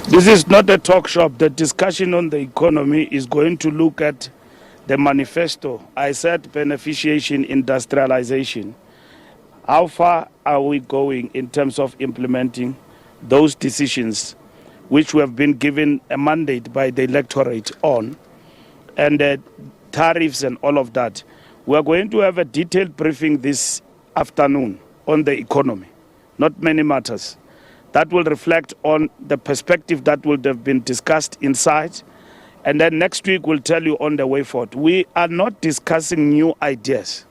This is not a talk shop. The discussion on the economy is going to look at the manifesto. I said beneficiation, industrialization. How far are we going in terms of implementing those decisions which we have been given a mandate by the electorate on, and tariffs and all of that? We are going to have a detailed briefing this afternoon on the economy, not many matters. That will reflect on the perspective that would have been discussed inside. And then next week we'll tell you on the way forward. We are not discussing new ideas.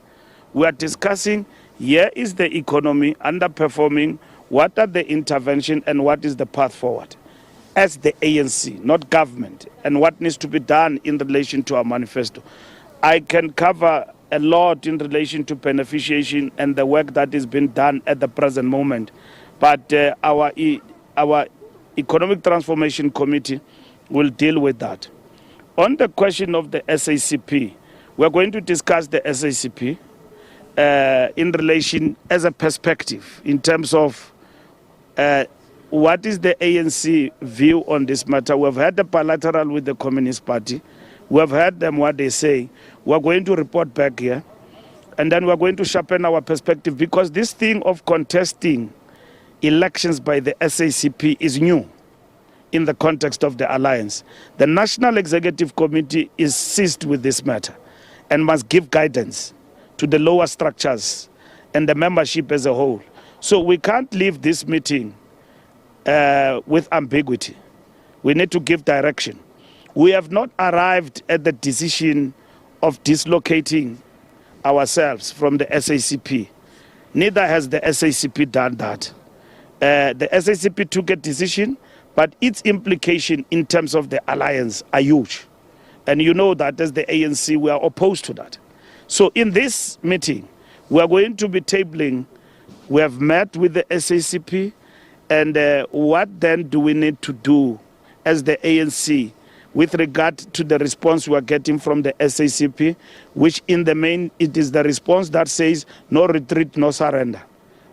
We are discussing, here is the economy underperforming, what are the intervention and what is the path forward as the ANC, not government, and what needs to be done in relation to our manifesto. I can cover a lot in relation to beneficiation and the work that is being done at the present moment. But our Economic Transformation Committee will deal with that. On the question of the SACP, we're going to discuss the SACP in relation as a perspective in terms of what is the ANC view on this matter. We've had the bilateral with the Communist Party. We've heard them what they say. We're going to report back here. And then we're going to sharpen our perspective, because this thing of contesting elections by the SACP is new in the context of the alliance. The National Executive Committee is seized with this matter and must give guidance to the lower structures and the membership as a whole. So we can't leave this meeting with ambiguity. We need to give direction. We have not arrived at the decision of dislocating ourselves from the SACP. Neither has the SACP done that. The SACP took a decision, but its implication in terms of the alliance are huge. And you know that as the ANC, we are opposed to that. So in this meeting, we are going to be tabling, we have met with the SACP, and what then do we need to do as the ANC with regard to the response we are getting from the SACP, which in the main, it is the response that says no retreat, no surrender.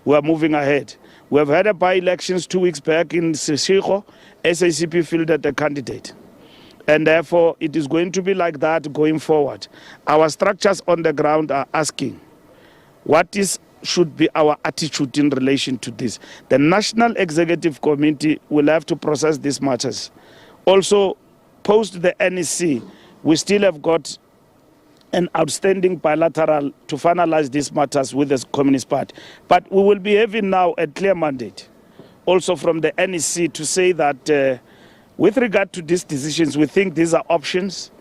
We are moving ahead. We have had a by-elections 2 weeks back in Seshego. SACP fielded a candidate. And therefore, it is going to be like that going forward. Our structures on the ground are asking, what should be our attitude in relation to this? The National Executive Committee will have to process these matters. Also, post the NEC, we still have got an outstanding bilateral to finalize these matters with the Communist Party. But we will be having now a clear mandate also from the NEC to say that with regard to these decisions, we think these are options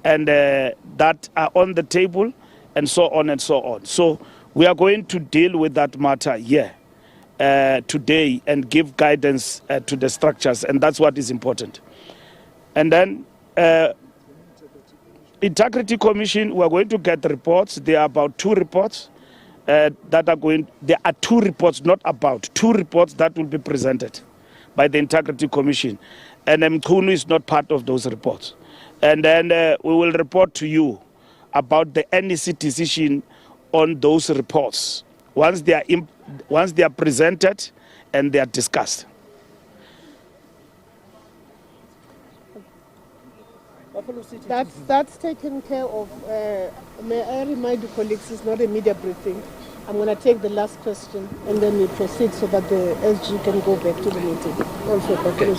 and that are on the table, and so on and so on. So we are going to deal with that matter here today and give guidance to the structures, and that's what is important. And then Integrity Commission, we are going to get reports. There are about 2 reports that are going, there are 2 reports, not about, 2 reports that will be presented by the Integrity Commission. And Mkhwanazi is not part of those reports. And then we will report to you about the NEC decision on those reports once they are presented and they are discussed. That's taken care of. May I remind the colleagues, it's not a media briefing. I'm going to take the last question and then we proceed so that the SG can go back to the meeting. Also, okay.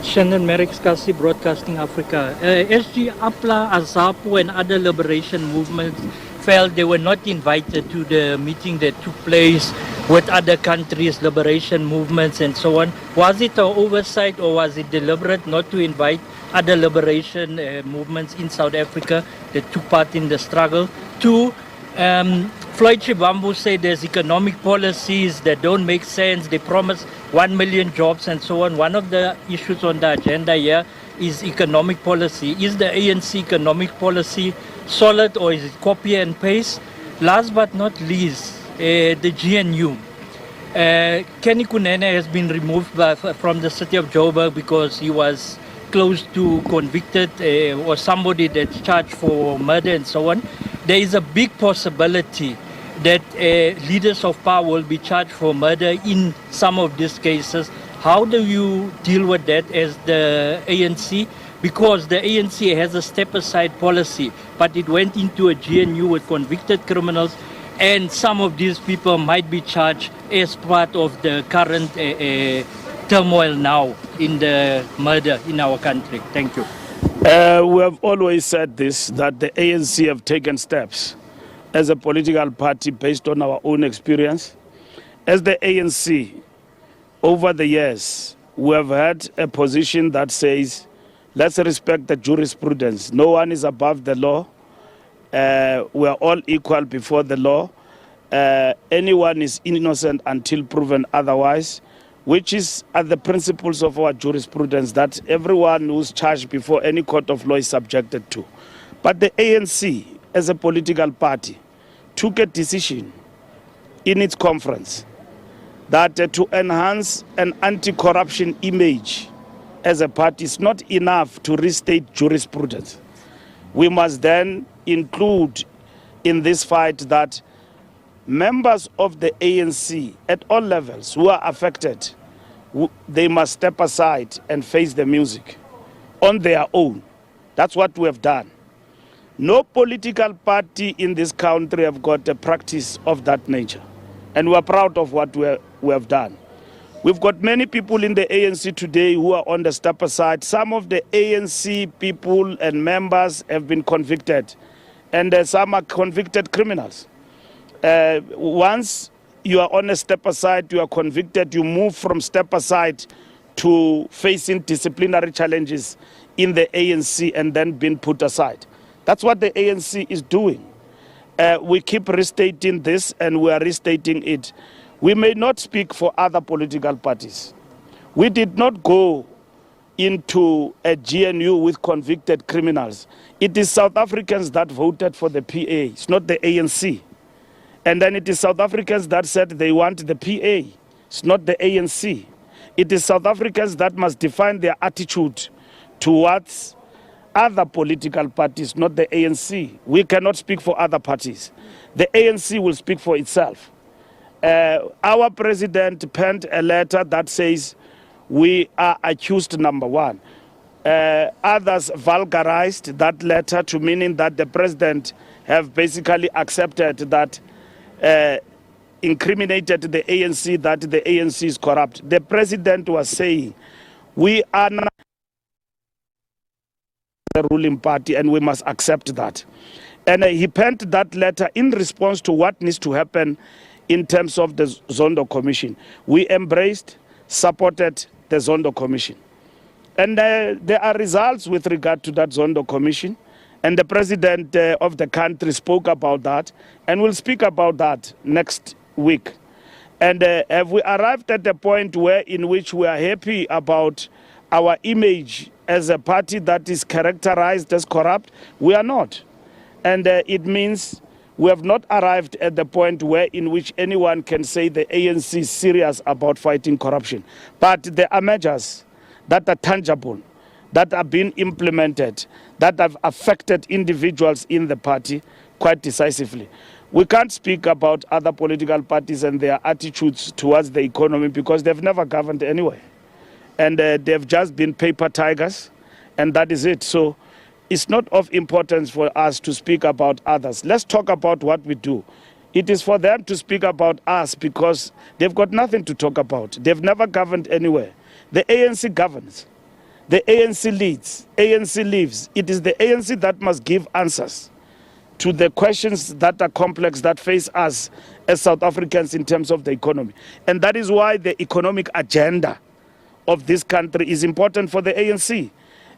Shannon Merrick, Kasi Broadcasting Africa. SG, APLA, AZAPO and other liberation movements felt they were not invited to the meeting that took place with other countries, liberation movements and so on. Was it an oversight or was it deliberate not to invite other liberation movements in South Africa that took part in the struggle? 2, Floyd Shivambu said there's economic policies that don't make sense. They promise 1 million jobs and so on. One of the issues on the agenda here is economic policy. Is the ANC economic policy solid or is it copy and paste? Last but not least, the GNU. Kenny Kunene has been removed from the city of Joburg because he was close to convicted or somebody that's charged for murder and so on. There is a big possibility that leaders of power will be charged for murder in some of these cases. How do you deal with that as the ANC? Because the ANC has a step-aside policy, but it went into a GNU with convicted criminals, and some of these people might be charged as part of the current turmoil now in the murder in our country. Thank you. We have always said this, that the ANC have taken steps as a political party based on our own experience. As the ANC, over the years, we have had a position that says, let's respect the jurisprudence. No one is above the law. We are all equal before the law. Anyone is innocent until proven otherwise, which is at the principles of our jurisprudence that everyone who's charged before any court of law is subjected to. But the ANC, as a political party, took a decision in its conference that to enhance an anti-corruption image as a party is not enough to restate jurisprudence. We must then include in this fight that members of the ANC at all levels who are affected, they must step aside and face the music on their own. That's what we have done. No political party in this country have got a practice of that nature. And we are proud of what we have done. We've got many people in the ANC today who are on the step aside. Some of the ANC people and members have been convicted, and some are convicted criminals. Once you are on a step aside, you are convicted, you move from step aside to facing disciplinary challenges in the ANC and then being put aside. That's what the ANC is doing. We keep restating this, and we are restating it. We may not speak for other political parties. We did not go into a GNU with convicted criminals. It is South Africans that voted for the PA. It's not the ANC. And then it is South Africans that said they want the PA. It's not the ANC. It is South Africans that must define their attitude towards other political parties, not the ANC. We cannot speak for other parties. The ANC will speak for itself. Our president penned a letter that says we are accused, number one. Others vulgarized that letter to meaning that the president have basically accepted that, incriminated the ANC, that the ANC is corrupt. The president was saying, we are not the ruling party and we must accept that. And he penned that letter in response to what needs to happen in terms of the Zondo Commission. We embraced, supported the Zondo Commission. And there are results with regard to that Zondo Commission. And the president of the country spoke about that, and we'll speak about that next week. And have we arrived at a point where in which we are happy about our image as a party that is characterized as corrupt? We are not. And it means we have not arrived at the point where in which anyone can say the ANC is serious about fighting corruption. But there are measures that are tangible, that are being implemented, that have affected individuals in the party quite decisively. We can't speak about other political parties and their attitudes towards the economy because they've never governed anyway. And they've just been paper tigers, and that is it. So it's not of importance for us to speak about others. Let's talk about what we do. It is for them to speak about us because they've got nothing to talk about. They've never governed anywhere. The ANC governs. The ANC leads. ANC lives. It is the ANC that must give answers to the questions that are complex that face us as South Africans in terms of the economy. And that is why the economic agenda of this country is important for the ANC.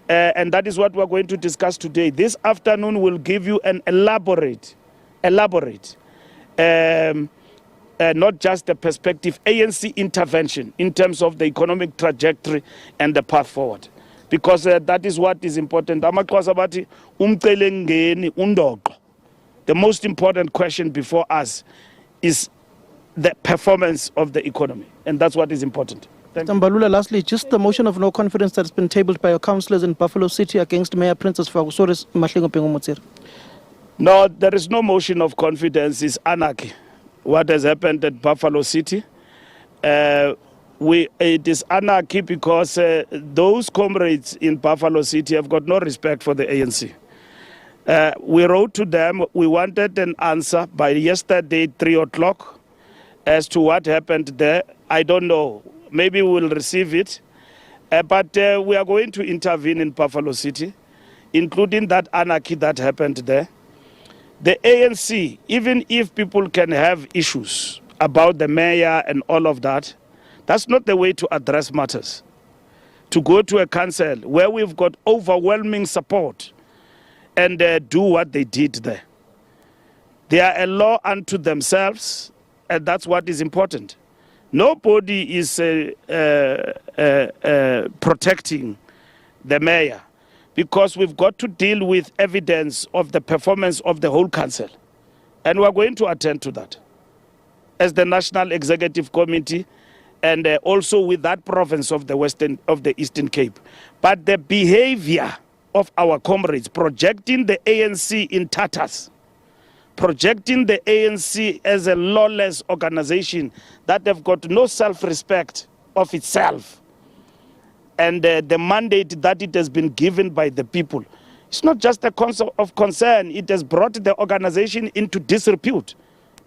And that is what we're going to discuss today. This afternoon we'll give you an elaborate, not just a perspective, ANC intervention in terms of the economic trajectory and the path forward. Because that is what is important. The most important question before us is the performance of the economy. And that's what is important. Mbalula, lastly, just the motion of no confidence that has been tabled by your councillors in Buffalo City against Mayor Princess Fakusores Mahlengo. No, there is no motion of confidence. It's anarchy. What has happened at Buffalo City, it is anarchy because those comrades in Buffalo City have got no respect for the ANC. We wrote to them, we wanted an answer by yesterday, 3 o'clock, as to what happened there. I don't know, maybe we will receive it. But we are going to intervene in Buffalo City, including that anarchy that happened there. The ANC, even if people can have issues about the mayor and all of that, that's not the way to address matters. To go to a council where we've got overwhelming support and do what they did there. They are a law unto themselves, and that's what is important. Nobody is protecting the mayor, because we've got to deal with evidence of the performance of the whole council. And we're going to attend to that as the National Executive Committee, and also with that province of the Eastern Cape. But the behavior of our comrades projecting the ANC in tatters, projecting the ANC as a lawless organization that have got no self-respect of itself, and the mandate that it has been given by the people, it's not just a cause of concern. It has brought the organization into disrepute.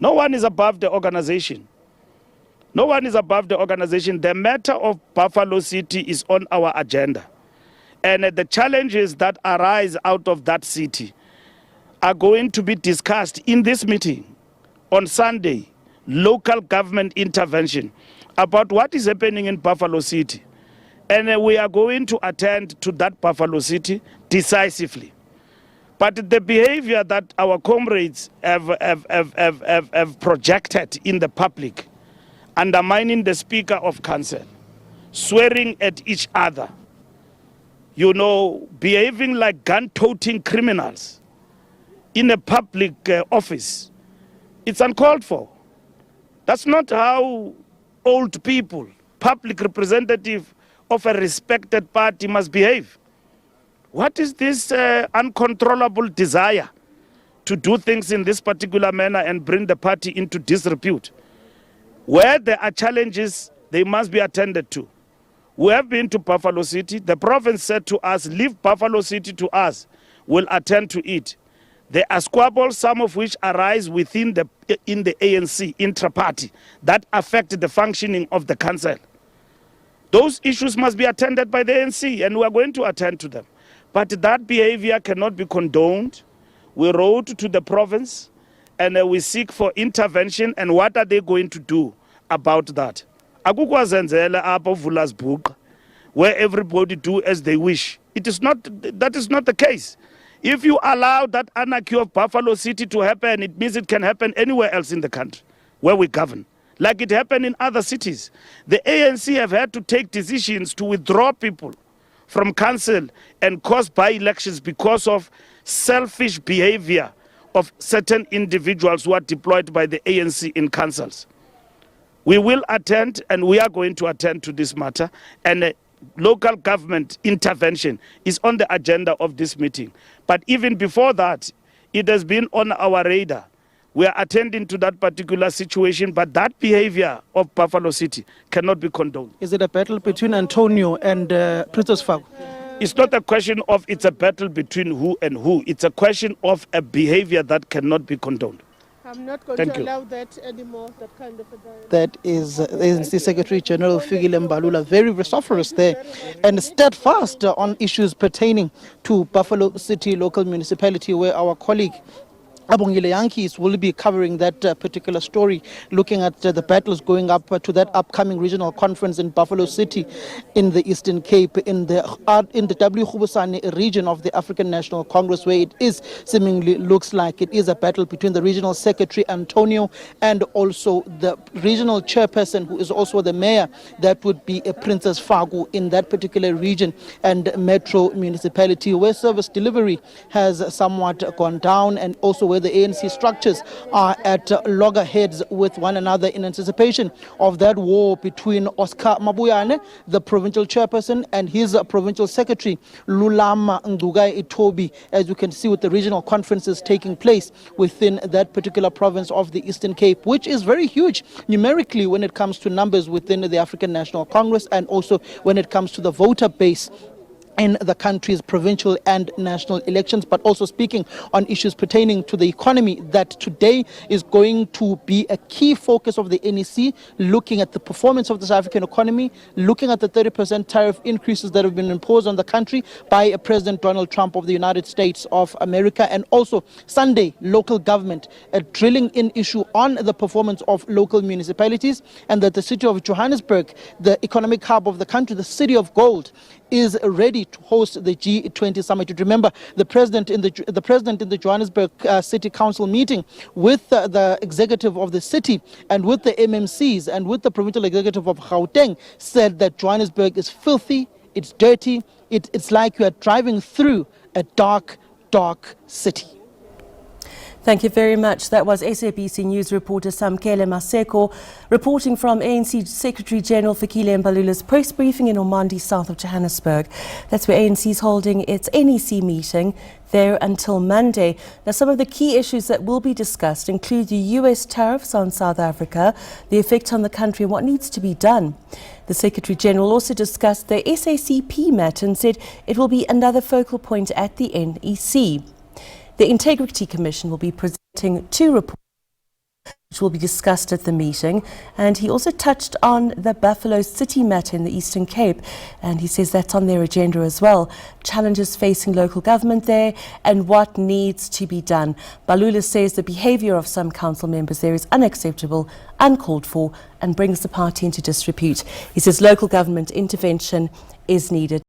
No one is above the organization. No one is above the organization. The matter of Buffalo City is on our agenda. And the challenges that arise out of that city are going to be discussed in this meeting on Sunday. Local government intervention about what is happening in Buffalo City. And we are going to attend to that Buffalo City decisively. But the behavior that our comrades have projected in the public, undermining the Speaker of Council, swearing at each other, you know, behaving like gun-toting criminals in a public office, it's uncalled for. That's not how old people, public representative of a respected party must behave. What is this uncontrollable desire to do things in this particular manner and bring the party into disrepute? Where there are challenges, they must be attended to. We have been to Buffalo City. The province said to us, leave Buffalo City to us. We'll attend to it. There are squabbles, some of which arise in the ANC intra-party that affect the functioning of the council. Those issues must be attended by the ANC, and we are going to attend to them. But that behavior cannot be condoned. We wrote to the province, and we seek for intervention, and what are they going to do about that? Akukwazenzela apho vula's book, where everybody do as they wish. That is not the case. If you allow that anarchy of Buffalo City to happen, it means it can happen anywhere else in the country where we govern, like it happened in other cities. The ANC have had to take decisions to withdraw people from council and cause by-elections because of selfish behavior of certain individuals who are deployed by the ANC in councils. We will attend, and we are going to attend to this matter, and local government intervention is on the agenda of this meeting. But even before that, it has been on our radar. We are attending to that particular situation, but that behavior of Buffalo City cannot be condoned. Is it a battle between Antonio and Princess Faku? It's not a question of it's a battle between who and who. It's a question of a behavior that cannot be condoned. I'm not going to allow that anymore, that kind of a dialogue. That is the ANC Secretary General Fikile Mbalula, very vociferous there and steadfast on issues pertaining to Buffalo City local municipality, where our colleague Abongile Yankees will be covering that particular story, looking at the battles going up to that upcoming regional conference in Buffalo City in the Eastern Cape, in the W Khubusane region of the African National Congress, where it is seemingly looks like it is a battle between the regional secretary Antonio and also the regional chairperson, who is also the mayor. That would be a Princess Faku in that particular region and metro municipality, where service delivery has somewhat gone down, and also where where the ANC structures are at loggerheads with one another in anticipation of that war between Oscar Mabuyane, the provincial chairperson, and his provincial secretary, Lulama Ndugai Itobi, as you can see with the regional conferences taking place within that particular province of the Eastern Cape, which is very huge numerically when it comes to numbers within the African National Congress, and also when it comes to the voter base in the country's provincial and national elections, but also speaking on issues pertaining to the economy, that today is going to be a key focus of the NEC, looking at the performance of the South African economy, looking at the 30% tariff increases that have been imposed on the country by President Donald Trump of the United States of America, and also Sunday, local government, a drilling in issue on the performance of local municipalities, and that the city of Johannesburg, the economic hub of the country, the city of gold, is ready to host the G20 summit. You remember the president in the Johannesburg City Council meeting with the executive of the city and with the MMCs and with the provincial executive of Gauteng said that Johannesburg is filthy, it's dirty, it's like you are driving through a dark, dark city. Thank you very much. That was SABC News reporter Samkele Maseko reporting from ANC Secretary General Fikile Mbalula's press briefing in Ormonde, south of Johannesburg. That's where ANC is holding its NEC meeting there until Monday. Now, some of the key issues that will be discussed include the US tariffs on South Africa, the effect on the country, and what needs to be done. The Secretary General also discussed the SACP matter and said it will be another focal point at the NEC. The Integrity Commission will be presenting 2 reports which will be discussed at the meeting, and he also touched on the Buffalo City matter in the Eastern Cape, and he says that's on their agenda as well. Challenges facing local government there and what needs to be done. Mbalula says the behaviour of some council members there is unacceptable, uncalled for, and brings the party into disrepute. He says local government intervention is needed.